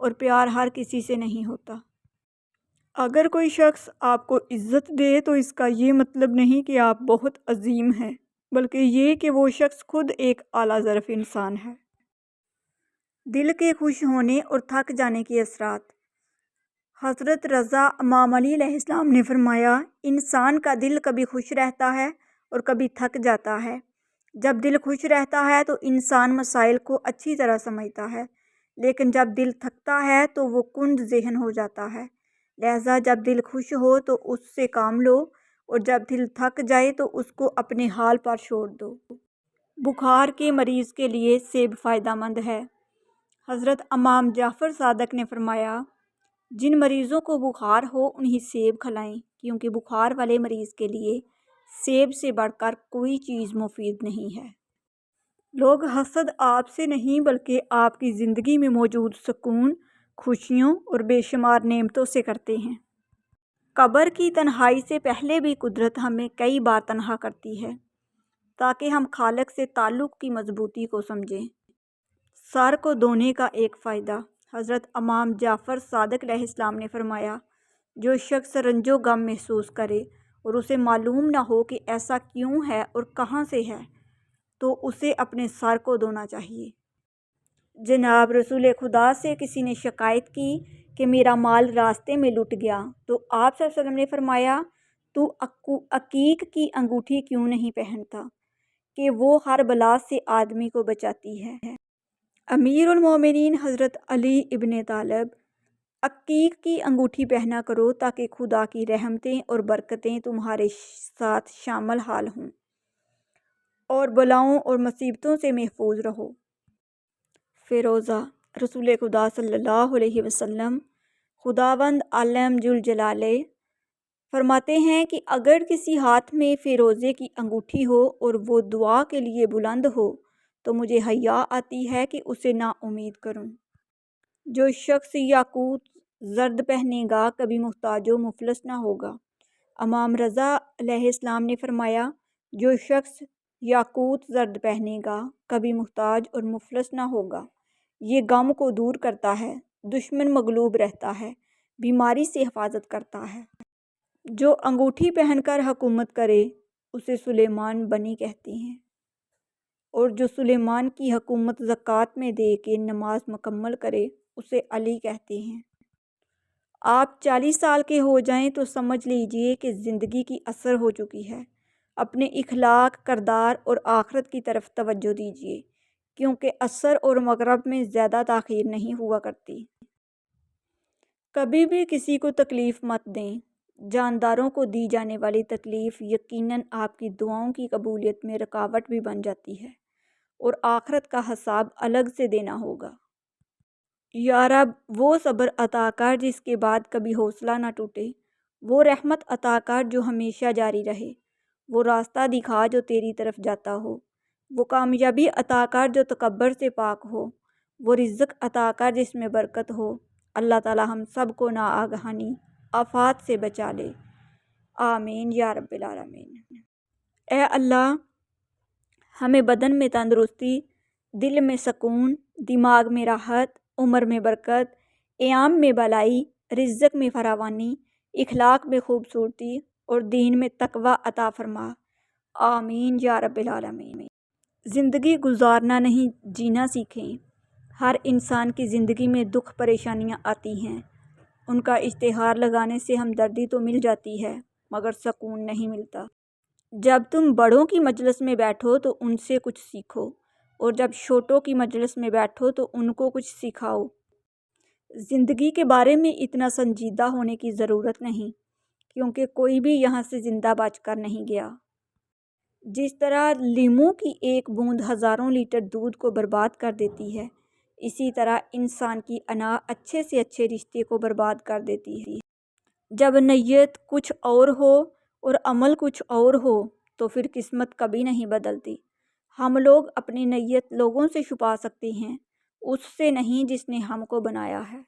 اور پیار ہر کسی سے نہیں ہوتا۔ اگر کوئی شخص آپ کو عزت دے تو اس کا یہ مطلب نہیں کہ آپ بہت عظیم ہیں، بلکہ یہ کہ وہ شخص خود ایک اعلیٰ ظرف انسان ہے۔ دل کے خوش ہونے اور تھک جانے کے اثرات۔ حضرت رضا امام علی علیہ السلام نے فرمایا، انسان کا دل کبھی خوش رہتا ہے اور کبھی تھک جاتا ہے۔ جب دل خوش رہتا ہے تو انسان مسائل کو اچھی طرح سمجھتا ہے، لیکن جب دل تھکتا ہے تو وہ کند ذہن ہو جاتا ہے۔ لہذا جب دل خوش ہو تو اس سے کام لو، اور جب دل تھک جائے تو اس کو اپنے حال پر چھوڑ دو۔ بخار کے مریض کے لیے سیب فائدہ مند ہے۔ حضرت امام جعفر صادق نے فرمایا، جن مریضوں کو بخار ہو انہیں سیب کھلائیں، کیونکہ بخار والے مریض کے لیے سیب سے بڑھ کر کوئی چیز مفید نہیں ہے۔ لوگ حسد آپ سے نہیں بلکہ آپ کی زندگی میں موجود سکون، خوشیوں اور بے شمار نعمتوں سے کرتے ہیں۔ قبر کی تنہائی سے پہلے بھی قدرت ہمیں کئی بار تنہا کرتی ہے تاکہ ہم خالق سے تعلق کی مضبوطی کو سمجھیں۔ سر کو دھونے کا ایک فائدہ۔ حضرت امام جعفر صادق علیہ السلام نے فرمایا، جو شخص رنج و غم محسوس کرے اور اسے معلوم نہ ہو کہ ایسا کیوں ہے اور کہاں سے ہے، تو اسے اپنے سر کو دھونا چاہیے۔ جناب رسول خدا سے کسی نے شکایت کی کہ میرا مال راستے میں لٹ گیا، تو آپ صلی اللہ علیہ وسلم نے فرمایا، تو عقیق کی انگوٹھی کیوں نہیں پہنتا کہ وہ ہر بلا سے آدمی کو بچاتی ہے۔ امیر المومنین حضرت علی ابن طالب، عقیق کی انگوٹھی پہنا کرو تاکہ خدا کی رحمتیں اور برکتیں تمہارے ساتھ شامل حال ہوں اور بلاؤں اور مصیبتوں سے محفوظ رہو۔ فیروزہ، رسول خدا صلی اللہ علیہ وسلم خداوند عالم ذوالجلالہ فرماتے ہیں کہ اگر کسی ہاتھ میں فیروزے کی انگوٹھی ہو اور وہ دعا کے لیے بلند ہو تو مجھے حیا آتی ہے کہ اسے نا امید کروں۔ جو شخص یاقوت زرد پہنے گا کبھی محتاج و مفلس نہ ہوگا۔ امام رضا علیہ السلام نے فرمایا، جو شخص یاقوت زرد پہنے گا کبھی محتاج اور مفلس نہ ہوگا۔ یہ غم کو دور کرتا ہے، دشمن مغلوب رہتا ہے، بیماری سے حفاظت کرتا ہے۔ جو انگوٹھی پہن کر حکومت کرے اسے سلیمان بنی کہتے ہیں، اور جو سلیمان کی حکومت زکوٰۃ میں دے کے نماز مکمل کرے اسے علی کہتے ہیں۔ آپ 40 سال کے ہو جائیں تو سمجھ لیجئے کہ زندگی کی اثر ہو چکی ہے۔ اپنے اخلاق، کردار اور آخرت کی طرف توجہ دیجئے، کیونکہ عصر اور مغرب میں زیادہ تاخیر نہیں ہوا کرتی۔ کبھی بھی کسی کو تکلیف مت دیں۔ جانداروں کو دی جانے والی تکلیف یقیناً آپ کی دعاؤں کی قبولیت میں رکاوٹ بھی بن جاتی ہے، اور آخرت کا حساب الگ سے دینا ہوگا۔ یا رب، وہ صبر عطا کر جس کے بعد کبھی حوصلہ نہ ٹوٹے، وہ رحمت عطا کر جو ہمیشہ جاری رہے، وہ راستہ دکھا جو تیری طرف جاتا ہو، وہ کامیابی عطا کر جو تکبر سے پاک ہو، وہ رزق عطا کر جس میں برکت ہو۔ اللہ تعالی ہم سب کو ناآگاہی آفات سے بچا لے، آمین یا رب العالمین۔ اے اللہ، ہمیں بدن میں تندرستی، دل میں سکون، دماغ میں راحت، عمر میں برکت، ایام میں بھلائی، رزق میں فراوانی، اخلاق میں خوبصورتی اور دین میں تقوی عطا فرما، آمین یا رب العالمین۔ زندگی گزارنا نہیں جینا سیکھیں۔ ہر انسان کی زندگی میں دکھ پریشانیاں آتی ہیں، ان کا اشتہار لگانے سے ہمدردی تو مل جاتی ہے مگر سکون نہیں ملتا۔ جب تم بڑوں کی مجلس میں بیٹھو تو ان سے کچھ سیکھو، اور جب چھوٹوں کی مجلس میں بیٹھو تو ان کو کچھ سکھاؤ۔ زندگی کے بارے میں اتنا سنجیدہ ہونے کی ضرورت نہیں، کیونکہ کوئی بھی یہاں سے زندہ بچ کر نہیں گیا۔ جس طرح لیموں کی ایک بوند ہزاروں لیٹر دودھ کو برباد کر دیتی ہے، اسی طرح انسان کی انا اچھے سے اچھے رشتے کو برباد کر دیتی ہے۔ جب نیت کچھ اور ہو اور عمل کچھ اور ہو تو پھر قسمت کبھی نہیں بدلتی۔ ہم لوگ اپنی نیت لوگوں سے چھپا سکتے ہیں، اس سے نہیں جس نے ہم کو بنایا ہے۔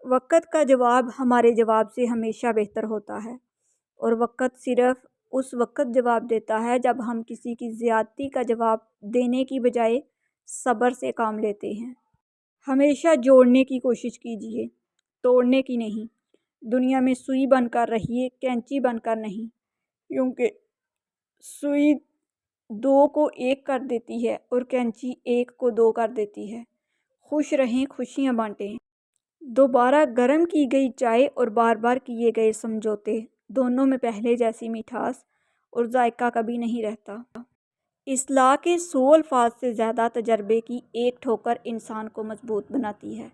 وقت کا جواب ہمارے جواب سے ہمیشہ بہتر ہوتا ہے، اور وقت صرف اس وقت جواب دیتا ہے جب ہم کسی کی زیادتی کا جواب دینے کی بجائے صبر سے کام لیتے ہیں۔ ہمیشہ جوڑنے کی کوشش کیجیے، توڑنے کی نہیں۔ دنیا میں سوئی بن کر رہیے، کینچی بن کر نہیں، کیونکہ سوئی دو کو ایک کر دیتی ہے اور کینچی ایک کو دو کر دیتی ہے۔ خوش رہیں، خوشیاں بانٹیں۔ دوبارہ گرم کی گئی چائے اور بار بار کیے گئے سمجھوتے، دونوں میں پہلے جیسی مٹھاس اور ذائقہ کبھی نہیں رہتا۔ اصلاح کے 100 الفاظ سے زیادہ تجربے کی ایک ٹھوکر انسان کو مضبوط بناتی ہے۔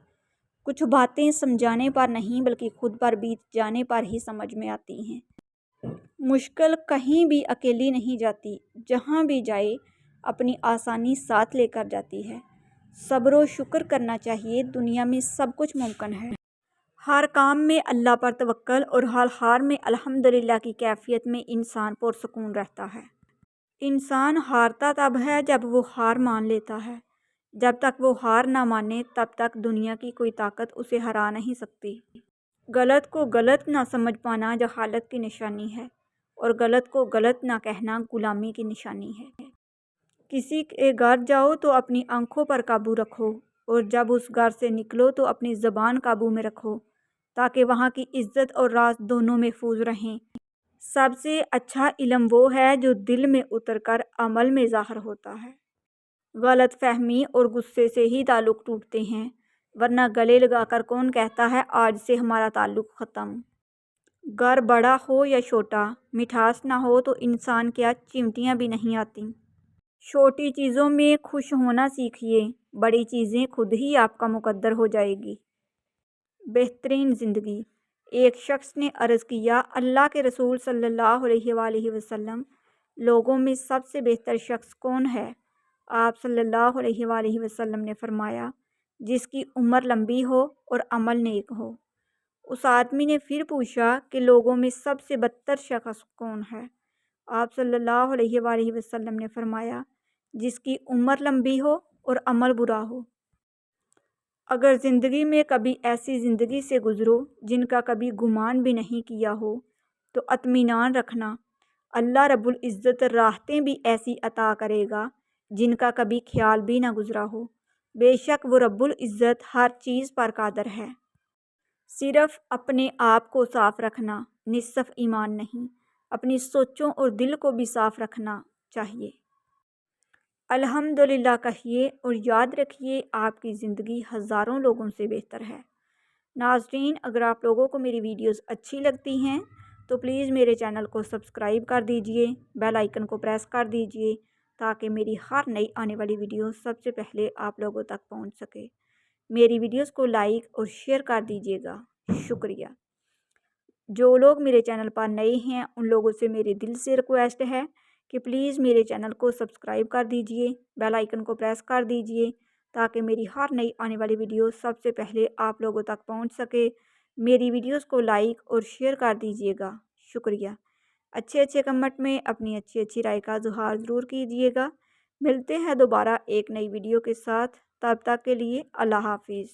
کچھ باتیں سمجھانے پر نہیں بلکہ خود پر بیت جانے پر ہی سمجھ میں آتی ہیں۔ مشکل کہیں بھی اکیلی نہیں جاتی، جہاں بھی جائے اپنی آسانی ساتھ لے کر جاتی ہے۔ صبر و شکر کرنا چاہیے، دنیا میں سب کچھ ممکن ہے۔ ہر کام میں اللہ پر توکل اور ہر ہار میں الحمدللہ کی کیفیت میں انسان پرسکون رہتا ہے۔ انسان ہارتا تب ہے جب وہ ہار مان لیتا ہے۔ جب تک وہ ہار نہ مانے تب تک دنیا کی کوئی طاقت اسے ہرا نہیں سکتی۔ غلط کو غلط نہ سمجھ پانا جہالت کی نشانی ہے، اور غلط کو غلط نہ کہنا غلامی کی نشانی ہے۔ کسی کے گھر جاؤ تو اپنی آنکھوں پر قابو رکھو، اور جب اس گھر سے نکلو تو اپنی زبان قابو میں رکھو، تاکہ وہاں کی عزت اور راز دونوں محفوظ رہیں۔ سب سے اچھا علم وہ ہے جو دل میں اتر کر عمل میں ظاہر ہوتا ہے۔ غلط فہمی اور غصے سے ہی تعلق ٹوٹتے ہیں، ورنہ گلے لگا کر کون کہتا ہے آج سے ہمارا تعلق ختم۔ گھر بڑا ہو یا چھوٹا، مٹھاس نہ ہو تو انسان کیا چیونٹیاں بھی نہیں آتیں۔ چھوٹی چیزوں میں خوش ہونا سیکھیے، بڑی چیزیں خود ہی آپ کا مقدر ہو جائے گی۔ بہترین زندگی۔ ایک شخص نے عرض کیا، اللہ کے رسول صلی اللہ علیہ وآلہ وسلم، لوگوں میں سب سے بہتر شخص کون ہے؟ آپ صلی اللہ علیہ وآلہ وسلم نے فرمایا، جس کی عمر لمبی ہو اور عمل نیک ہو۔ اس آدمی نے پھر پوچھا کہ لوگوں میں سب سے بدتر شخص کون ہے؟ آپ صلی اللہ علیہ وآلہ وسلم نے فرمایا، جس کی عمر لمبی ہو اور عمل برا ہو۔ اگر زندگی میں کبھی ایسی زندگی سے گزرو جن کا کبھی گمان بھی نہیں کیا ہو تو اطمینان رکھنا، اللہ رب العزت راحتیں بھی ایسی عطا کرے گا جن کا کبھی خیال بھی نہ گزرا ہو۔ بے شک وہ رب العزت ہر چیز پر قادر ہے۔ صرف اپنے آپ کو صاف رکھنا نصف ایمان نہیں، اپنی سوچوں اور دل کو بھی صاف رکھنا چاہیے۔ الحمدللہ کہیے اور یاد رکھیے آپ کی زندگی ہزاروں لوگوں سے بہتر ہے۔ ناظرین، اگر آپ لوگوں کو میری ویڈیوز اچھی لگتی ہیں تو پلیز میرے چینل کو سبسکرائب کر دیجئے، بیل آئیکن کو پریس کر دیجئے تاکہ میری ہر نئی آنے والی ویڈیو سب سے پہلے آپ لوگوں تک پہنچ سکے۔ میری ویڈیوز کو لائک اور شیئر کر دیجئے گا، شکریہ۔ جو لوگ میرے چینل پر نئے ہیں ان لوگوں سے میرے دل سے ریکویسٹ ہے کہ پلیز میرے چینل کو سبسکرائب کر دیجئے، بیل آئیکن کو پریس کر دیجئے تاکہ میری ہر نئی آنے والی ویڈیو سب سے پہلے آپ لوگوں تک پہنچ سکے۔ میری ویڈیوز کو لائک اور شیئر کر دیجئے گا، شکریہ۔ اچھے کمنٹ میں اپنی اچھی رائے کا اظہار ضرور کیجئے گا۔ ملتے ہیں دوبارہ ایک نئی ویڈیو کے ساتھ، تب تک کے لیے اللہ حافظ۔